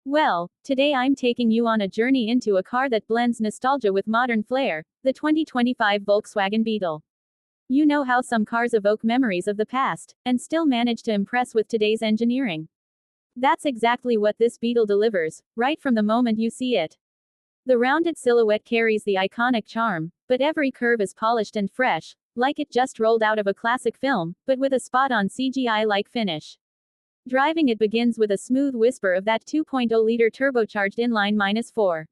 Well, today I'm taking you on a journey into a car that blends nostalgia with modern flair, the 2025 Volkswagen Beetle. You know how some cars evoke memories of the past, and still manage to impress with today's engineering. That's exactly what this Beetle delivers, right from the moment you see it. The rounded silhouette carries the iconic charm, but every curve is polished and fresh, like it just rolled out of a classic film, but with a spot-on CGI-like finish. Driving it begins with a smooth whisper of that 2.0-liter turbocharged inline-4.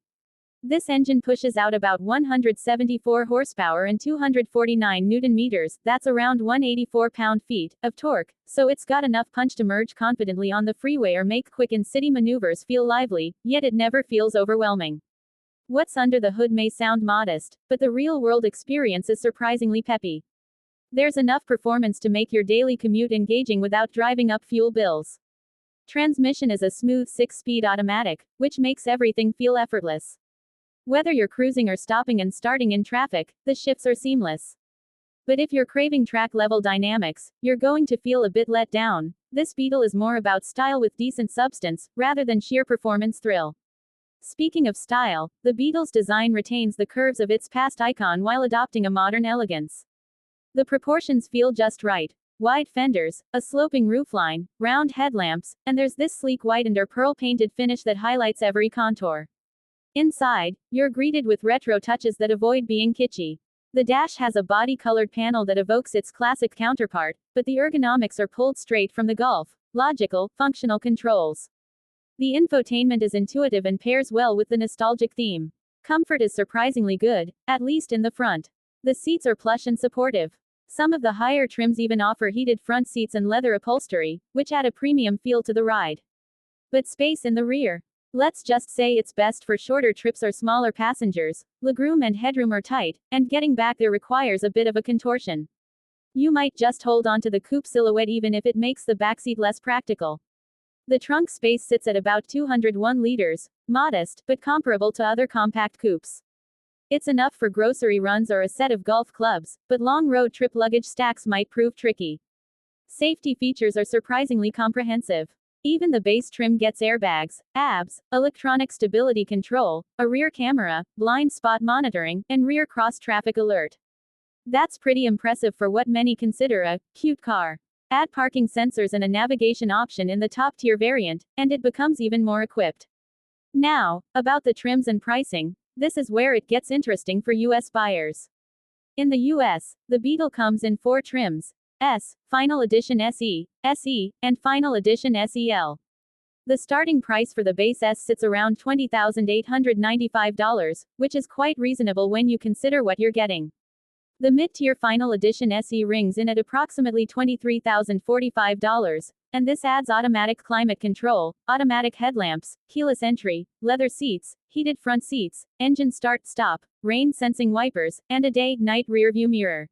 This engine pushes out about 174 horsepower and 249 newton meters, that's around 184 pound-feet, of torque, so it's got enough punch to merge confidently on the freeway or make quick in-city maneuvers feel lively, yet it never feels overwhelming. What's under the hood may sound modest, but the real-world experience is surprisingly peppy. There's enough performance to make your daily commute engaging without driving up fuel bills. Transmission is a smooth 6-speed automatic, which makes everything feel effortless. Whether you're cruising or stopping and starting in traffic, the shifts are seamless. But if you're craving track-level dynamics, you're going to feel a bit let down. This Beetle is more about style with decent substance, rather than sheer performance thrill. Speaking of style, the Beetle's design retains the curves of its past icon while adopting a modern elegance. The proportions feel just right. Wide fenders, a sloping roofline, round headlamps, and there's this sleek white and pearl painted finish that highlights every contour. Inside, you're greeted with retro touches that avoid being kitschy. The dash has a body-colored panel that evokes its classic counterpart, but the ergonomics are pulled straight from the Golf. Logical, functional controls. The infotainment is intuitive and pairs well with the nostalgic theme. Comfort is surprisingly good, at least in the front. The seats are plush and supportive. Some of the higher trims even offer heated front seats and leather upholstery, which add a premium feel to the ride. But space in the rear. Let's just say it's best for shorter trips or smaller passengers. Legroom and headroom are tight, and getting back there requires a bit of a contortion. You might just hold onto the coupe silhouette even if it makes the backseat less practical. The trunk space sits at about 201 liters, modest, but comparable to other compact coupes. It's enough for grocery runs or a set of golf clubs, but long road trip luggage stacks might prove tricky. Safety features are surprisingly comprehensive. Even the base trim gets airbags, ABS, electronic stability control, a rear camera, blind spot monitoring, and rear cross-traffic alert. That's pretty impressive for what many consider a cute car. Add parking sensors and a navigation option in the top-tier variant, and it becomes even more equipped. Now, about the trims and pricing. This is where it gets interesting for US buyers. In the US, the Beetle comes in 4 trims: S, Final Edition SE, SE, and Final Edition SEL. The starting price for the base S sits around $20,895, which is quite reasonable when you consider what you're getting. The mid-tier Final Edition SE rings in at approximately $23,045, and this adds automatic climate control, automatic headlamps, keyless entry, leather seats, heated front seats, engine start-stop, rain-sensing wipers, and a day-night rearview mirror.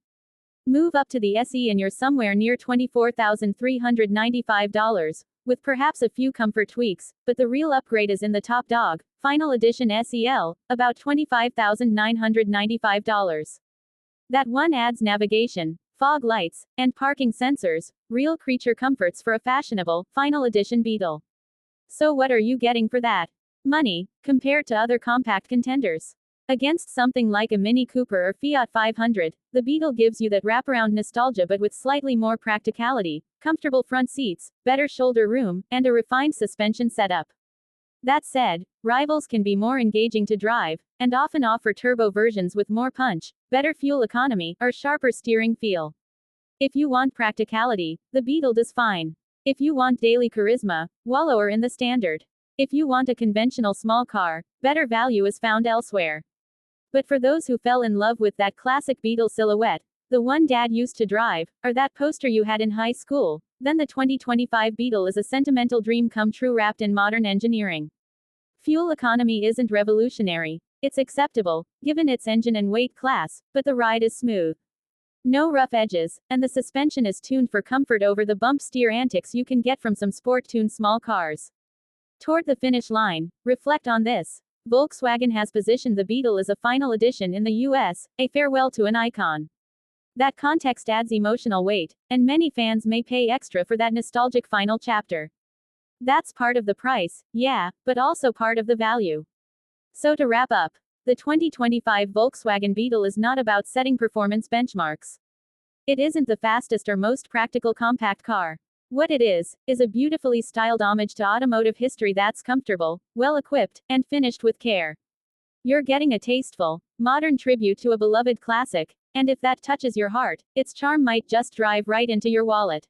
Move up to the SE and you're somewhere near $24,395, with perhaps a few comfort tweaks, but the real upgrade is in the top dog, Final Edition SEL, about $25,995. That one adds navigation, fog lights, and parking sensors, real creature comforts for a fashionable, Final Edition Beetle. So what are you getting for that money, compared to other compact contenders? Against something like a Mini Cooper or Fiat 500, the Beetle gives you that wraparound nostalgia but with slightly more practicality, comfortable front seats, better shoulder room, and a refined suspension setup. That said, rivals can be more engaging to drive, and often offer turbo versions with more punch, better fuel economy, or sharper steering feel. If you want practicality, the Beetle does fine. If you want daily charisma, wallower in the Standard. If you want a conventional small car, better value is found elsewhere. But for those who fell in love with that classic Beetle silhouette, the one Dad used to drive, or that poster you had in high school, then the 2025 Beetle is a sentimental dream come true wrapped in modern engineering. Fuel economy isn't revolutionary. It's acceptable, given its engine and weight class, but the ride is smooth. No rough edges, and the suspension is tuned for comfort over the bump steer antics you can get from some sport-tuned small cars. Toward the finish line, reflect on this. Volkswagen has positioned the Beetle as a final edition in the US, a farewell to an icon. That context adds emotional weight, and many fans may pay extra for that nostalgic final chapter. That's part of the price, yeah, but also part of the value. So to wrap up, the 2025 Volkswagen Beetle is not about setting performance benchmarks. It isn't the fastest or most practical compact car. What it is a beautifully styled homage to automotive history that's comfortable, well-equipped, and finished with care. You're getting a tasteful, modern tribute to a beloved classic, and if that touches your heart, its charm might just drive right into your wallet.